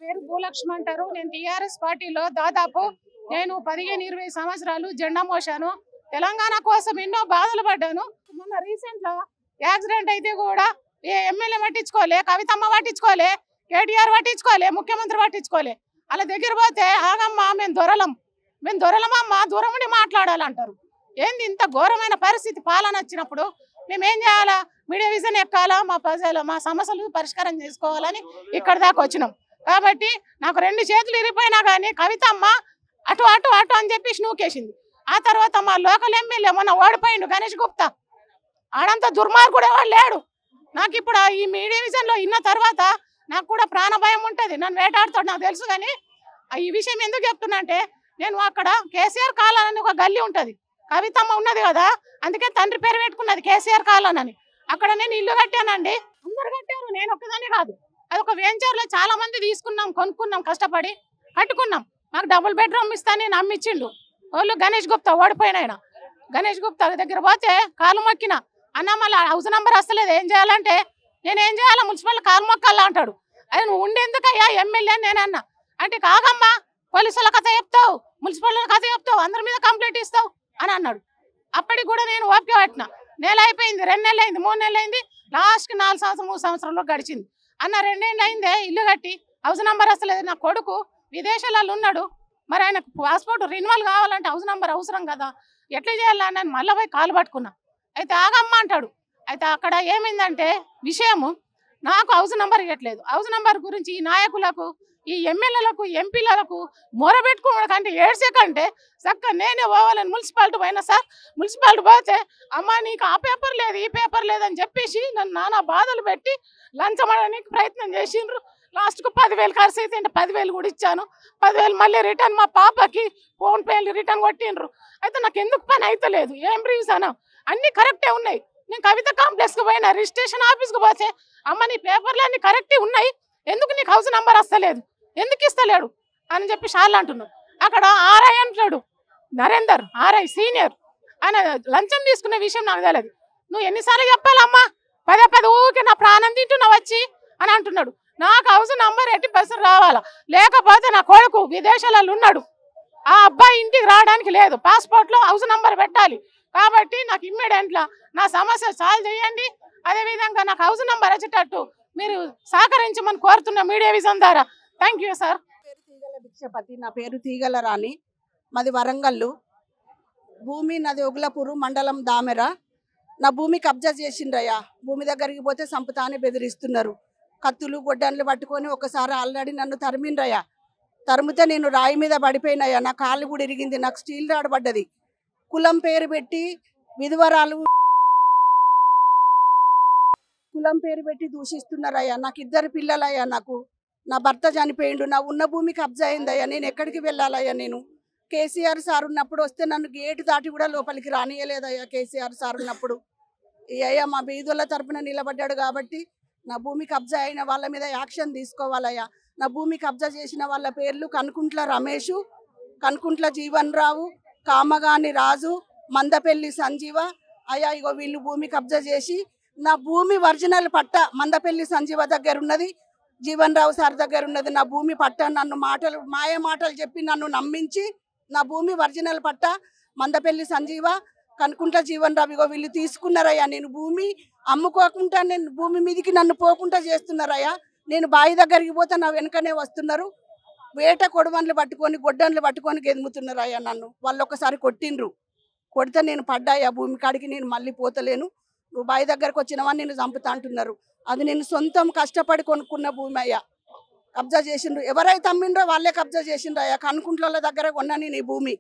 పేరు భూలక్ష్మి అంటారు. నేను టీఆర్ఎస్ పార్టీలో దాదాపు నేను 15-20 సంవత్సరాలు జెండా మోసాను. తెలంగాణ కోసం ఎన్నో బాధలు పడ్డాను. మొన్న రీసెంట్ లో యాక్సిడెంట్ అయితే కూడా ఏ ఎమ్మెల్యే పట్టించుకోలే, కవితమ్మ పట్టించుకోలే, కేటీఆర్ పట్టించుకోలే, ముఖ్యమంత్రి పట్టించుకోలే. అలా దగ్గర పోతే ఆగమ్మా మేము దొరలమమ్మా దూరం ఉండి మాట్లాడాలంటారు. ఏంది ఇంత ఘోరమైన పరిస్థితి పాలన వచ్చినప్పుడు మేమేం చేయాలా? మీడియా విజన్ ఎక్కాలా? మా సమస్యలు పరిష్కారం చేసుకోవాలని ఇక్కడ దాకా వచ్చినాం. కాబట్టి నాకు 2 చేతులు ఇరిపోయినా కానీ కవితమ్మ అటు అటు అటు అని చెప్పి నూకేసింది. ఆ తర్వాత మా లోకల్ ఎమ్మెల్యే మొన్న ఓడిపోయిండు గణేష్ గుప్తా. ఆడంతా దుర్మార్గుడు ఎవరు లేడు. నాకు ఇప్పుడు ఈ మీడియా విజన్ లో ఇన్న తర్వాత నాకు కూడా ప్రాణ భయం ఉంటుంది. నన్ను వేటాడుతాడు నాకు తెలుసు. కానీ ఈ విషయం ఎందుకు చెప్తున్నా అంటే నేను అక్కడ కేసీఆర్ కాలనీ అని ఒక గల్లీ ఉంటుంది, కవితమ్మ ఉన్నది కదా, అందుకే తండ్రి పేరు పెట్టుకున్నది కేసీఆర్ కాలనీ అని. అక్కడ నేను ఇల్లు కట్టానండి. అందరు కట్టారు, నేను ఒక్కదాన్ని కాదు. అదొక వెంచర్ లో చాలా మంది తీసుకున్నాం, కొనుక్కున్నాం, కష్టపడి కట్టుకున్నాం. మాకు డబుల్ బెడ్రూమ్ ఇస్తానని నమ్మిచ్చిండు వాళ్ళు. గణేష్ గుప్తా ఓడిపోయిన ఆయన. గణేష్ గుప్తా దగ్గర పోతే కాలు మొక్కిన అన్న మళ్ళీ హౌస్ నంబర్ వస్తలేదు, ఏం చేయాలంటే నేనేం చేయాలా, మున్సిపల్ కాలు మొక్కల్లా అంటాడు. అది నువ్వు ఉండేందుకయ్యా ఎమ్మెల్యే నేనన్నా అంటే కాగమ్మా పోలీసుల కథ చెప్తావు, మున్సిపల్ కథ చెప్తావు, అందరి మీద కంప్లైంట్ ఇస్తావు అని అన్నాడు. అప్పటికి కూడా నేను ఓపిక పట్టిన. నెల అయిపోయింది, 2 నెలలు అయింది, 3 నెలలు అయింది, లాస్ట్కి 4 సంవత్సరం 3 సంవత్సరంలో గడిచింది. అన్న 2 ఏళ్ళు అయిందే ఇల్లు కట్టి, హౌస్ నంబర్ వస్తలేదు. నా కొడుకు విదేశాలలో ఉన్నాడు, మరి ఆయనకు పాస్పోర్ట్ రెన్యువల్ కావాలంటే హౌస్ నంబర్ అవసరం కదా, ఎట్లా చేయాలా? నేను మళ్ళీ పోయి కాలు పట్టుకున్నా. అయితే ఆగమ్మ అంటాడు. అయితే అక్కడ ఏమైందంటే విషయము నాకు హౌస్ నంబర్ ఇవ్వట్లేదు. హౌస్ నంబర్ గురించి ఈ నాయకులకు, ఈ ఎమ్మెల్యేలకు, ఎంపీలకు మొరబెట్టుకోవడం కంటే ఏడ్చేకంటే చక్క నేనే పోవాలని మున్సిపాలిటీ పోయినా సార్. మున్సిపాలిటీ పోతే అమ్మ నీకు ఆ పేపర్ లేదు, ఈ పేపర్ లేదని చెప్పేసి నన్ను నానా బాధలు పెట్టి లంచమడడానికి ప్రయత్నం చేసిండ్రు. లాస్ట్కు 10,000 ఖర్చు అయితే 10,000 కూడా ఇచ్చాను. 10,000 మళ్ళీ రిటర్న్ మా పాపకి ఫోన్ పేలు రిటర్న్ కొట్టిండ్రు. అయితే నాకు ఎందుకు పని అయితే లేదు, ఏం రీజన్? అన్నీ కరెక్టే ఉన్నాయి. నేను కవిత కాంప్లెక్స్కి పోయినా, రిజిస్ట్రేషన్ ఆఫీస్కి పోతే అమ్మ నీ పేపర్లు అన్నీ కరెక్టే ఉన్నాయి, ఎందుకు నీకు హౌస్ నంబర్ వస్తలేదు, ఎందుకు ఇస్తలేడు అని చెప్పి షాల్ అంటున్నాడు. అక్కడ ఆర్ఐ అంటాడు, నరేందర్ ఆర్ఐ సీనియర్, ఆయన లంచం తీసుకునే విషయం నాకు తెలియదు. నువ్వు ఎన్నిసార్లు చెప్పాలమ్మా, పదే ఊరికే నా ప్రాణం తింటున్నావు వచ్చి అని అంటున్నాడు. నాకు హౌస్ నంబర్ ఎట్టి బస్సు రావాలా, లేకపోతే నా కొడుకు విదేశాలలో ఉన్నాడు, ఆ అబ్బాయి ఇంటికి రావడానికి లేదు, పాస్పోర్ట్లో హౌస్ నంబర్ పెట్టాలి. కాబట్టి నాకు ఇమ్మీడియట్గా నా సమస్య సాల్వ్ చేయండి. అదేవిధంగా నాకు హౌస్ నంబర్ వచ్చేటట్టు మీరు సహకరించమని కోరుతున్న మీడియా విజన్ ద్వారా. Thank you sir. తీగల భిక్షపతి, నా పేరు తీగల రాణి, మాది వరంగల్లు. భూమి నాది ఒగ్లపూరు మండలం దామెర. నా భూమి కబ్జా చేసిండ్రయ్యా. భూమి దగ్గరికి పోతే సంపుతా అని బెదిరిస్తున్నారు. కత్తులు గొడ్డన్లు పట్టుకొని ఒకసారి ఆల్రెడీ నన్ను తరిమిండ్రయ్యా. తరిమితే నేను రాయి మీద పడిపోయినయ్యా. నా కాళ్ళు కూడా ఇరిగింది, నాకు స్టీల్ రాడ్ పడ్డది. కులం పేరు పెట్టి విధవరాలు కులం పేరు పెట్టి దూషిస్తున్నారయ్యా. నాకు 2 పిల్లలయ్యా. నాకు నా భర్త చనిపోయిండు, నా ఉన్న భూమి కబ్జా అయిందయ్యా. నేను ఎక్కడికి వెళ్ళాలయ్యా? నేను కేసీఆర్ సార్ ఉన్నప్పుడు వస్తే నన్ను గేటు దాటి కూడా లోపలికి రానియలేదయ్యా. కేసీఆర్ సార్ ఉన్నప్పుడు అయ్యా మా బీదుల తరపున నిలబడ్డాడు కాబట్టి నా భూమి కబ్జా అయిన వాళ్ళ మీద యాక్షన్ తీసుకోవాలయ్యా. నా భూమి కబ్జా చేసిన వాళ్ళ పేర్లు కనుకుంట్ల రమేషు, కనుకుంట్ల జీవన్ రావు, కామగాని రాజు, మందపల్లి సంజీవ. అయ్యా ఇగో వీళ్ళు భూమి కబ్జా చేసి నా భూమి ఒరిజినల్ పట్ట మందపల్లి సంజీవ దగ్గర ఉన్నది, జీవన్ రావు సార్ దగ్గర ఉన్నది. నా భూమి పట్ట నన్ను మాయ మాటలు చెప్పి నన్ను నమ్మించి నా భూమి ఒరిజినల్ పట్ట మందపల్లి సంజీవ, కనుకుంట్ల జీవన్ రావు ఇగో వీళ్ళు తీసుకున్నారయ్యా. నేను భూమి అమ్ముకోకుండా నేను భూమి మీదకి నన్ను పోకుండా చేస్తున్నారయ్యా. నేను బావి దగ్గరికి పోతే నా వెనుకనే వస్తున్నారు. వేట కొడవన్లు పట్టుకొని గొడ్డన్లు పట్టుకొని గెదుముతున్నారయ్యా నన్ను. వాళ్ళు ఒకసారి కొట్టిండ్రు, కొడితే నేను పడ్డాయా భూమి కాడికి. నేను మళ్ళీ పోతలేను, నువ్వు బావి దగ్గరకు వచ్చినవని నేను చంపుతా అంటున్నారు. అది నేను సొంతం కష్టపడి కొనుక్కున్న భూమి అయ్యా. కబ్జా చేసిండ్రు, ఎవరైతే అమ్మిండ్రో వాళ్ళే కబ్జా చేసిండ్రు అయ్యా. కనుకుంట్ల దగ్గర కొన్నా నేను ఈ భూమి.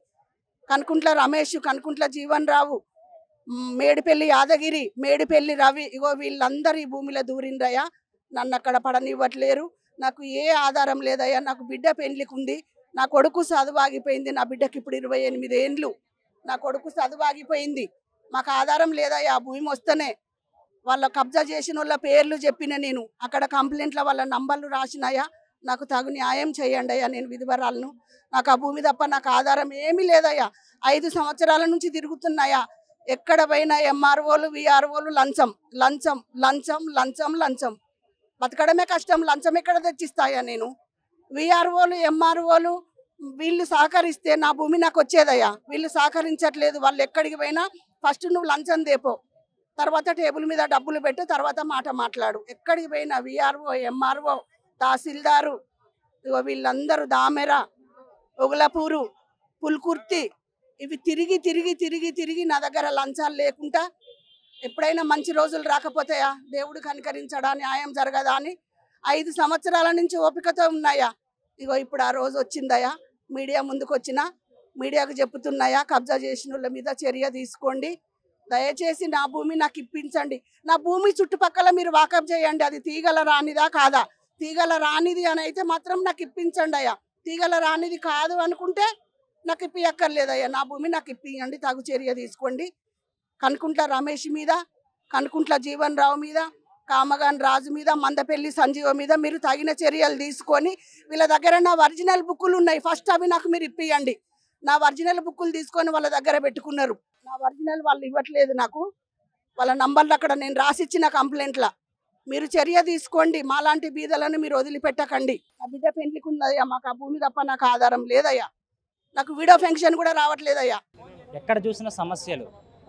కనుకుంట్ల రమేష్, కనుకుంట్ల జీవన్ రావు, మేడిపల్లి యాదగిరి, మేడిపల్లి రవి ఇగో వీళ్ళందరూ ఈ భూమిలో దూరిండ్రయ్యా. నన్ను అక్కడ పడనివ్వట్లేరు. నాకు ఏ ఆధారం లేదయ్యా. నాకు బిడ్డ పెండ్లికి ఉంది, నా కొడుకు చదువు ఆగిపోయింది. నా బిడ్డకి ఇప్పుడు 28 ఏండ్లు. నా కొడుకు చదువు ఆగిపోయింది. మాకు ఆధారం లేదయ్యా. ఆ భూమి వస్తేనే వాళ్ళ కబ్జా చేసిన వాళ్ళ పేర్లు చెప్పిన నేను అక్కడ కంప్లైంట్లో వాళ్ళ నంబర్లు రాసినాయా. నాకు తగు న్యాయం చేయండి అయ్యా. నేను విధవరాలను, నాకు ఆ భూమి తప్ప నాకు ఆధారం ఏమీ లేదయ్యా. 5 సంవత్సరాల నుంచి తిరుగుతున్నాయా. ఎక్కడ పోయినా ఎంఆర్ఓలు విఆర్ఓలు లంచం లంచం లంచం లంచం లంచం. బతకడమే కష్టం, లంచం ఎక్కడ తెచ్చిస్తాయా? నేను విఆర్ఓలు ఎంఆర్ఓలు వీళ్ళు సహకరిస్తే నా భూమి నాకు వచ్చేదయ్యా. వీళ్ళు సహకరించట్లేదు. వాళ్ళు ఎక్కడికి పోయినా ఫస్ట్ నువ్వు లంచం దేపో, తర్వాత టేబుల్ మీద డబ్బులు పెట్టు, తర్వాత మాట మాట్లాడు. ఎక్కడికి పోయినా విఆర్ఓ ఎంఆర్ఓ తహసీల్దారు ఇగో వీళ్ళందరూ దామెర ఒగలపూరు పుల్కుర్తి ఇవి తిరిగి తిరిగి తిరిగి తిరిగి నా దగ్గర లంచాలు లేకుండా ఎప్పుడైనా మంచి రోజులు రాకపోతాయా, దేవుడు కనికరించడా, న్యాయం జరగదా అని 5 సంవత్సరాల నుంచి ఓపికతో ఉన్నాయా. ఇగో ఇప్పుడు ఆ రోజు వచ్చిందయా. మీడియా ముందుకు వచ్చిన మీడియాకు చెప్తున్నాయా, కబ్జా చేసిన వాళ్ళ మీద చర్య తీసుకోండి. దయచేసి నా భూమి నాకు ఇప్పించండి. నా భూమి చుట్టుపక్కల మీరు వాకప్ చేయండి. అది తీగల రానిదా కాదా? తీగల రానిది అని అయితే మాత్రం నాకు ఇప్పించండి అయ్యా. తీగల రానిది కాదు అనుకుంటే నాకు ఇప్పియక్కర్లేదయ్యా. నా భూమి నాకు ఇప్పియండి, తగు చర్య తీసుకోండి. కనుకుంట్ల రమేష్ మీద, కనుకుంట్ల జీవన్ రావు మీద, కామగాన్ రాజు మీద, మందపల్లి సంజీవ మీద మీరు తగిన చర్యలు తీసుకొని వీళ్ళ దగ్గర నా ఒరిజినల్ బుక్కులు ఉన్నాయి, ఫస్ట్ అవి నాకు మీరు ఇప్పియండి. నా ఒరిజినల్ బుక్కులు తీసుకొని వాళ్ళ దగ్గర పెట్టుకున్నారు. నా ఒరిజినల్ వాళ్ళు ఇవ్వట్లేదు నాకు. వాళ్ళ నంబర్లు అక్కడ నేను రాసిచ్చిన కంప్లైంట్లా. మీరు చర్య తీసుకోండి. మాలాంటి బీదలను మీరు వదిలిపెట్టకండి. నా బిడ్డ పెండ్లికి ఉందయ్యా. మాకు ఆ భూమి తప్ప నాకు ఆధారం లేదయ్యా. నాకు వీడియో ఫంక్షన్ కూడా రావట్లేదయ్యా. ఎక్కడ చూసిన సమస్యలు.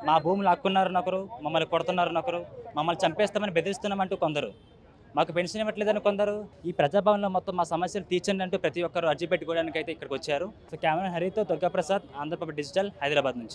మా భూములు హక్కున్నారు నొకరు, మమ్మల్ని కొడుతున్నారు నొకరు, మమ్మల్ని చంపేస్తామని బెదిరిస్తున్నామంటూ కొందరు, మాకు పెన్షన్ ఇవ్వట్లేదని కొందరు. ఈ ప్రజాభవన్లో మొత్తం మా సమస్యలు తీర్చండి అంటూ ప్రతి ఒక్కరు అర్జీ పెట్టుకోవడానికి అయితే ఇక్కడికి వచ్చారు. సో కెమెరా హరితో దుర్గాప్రసాద్, ఆంధ్రప్రభ డిజిటల్, హైదరాబాద్ నుంచి.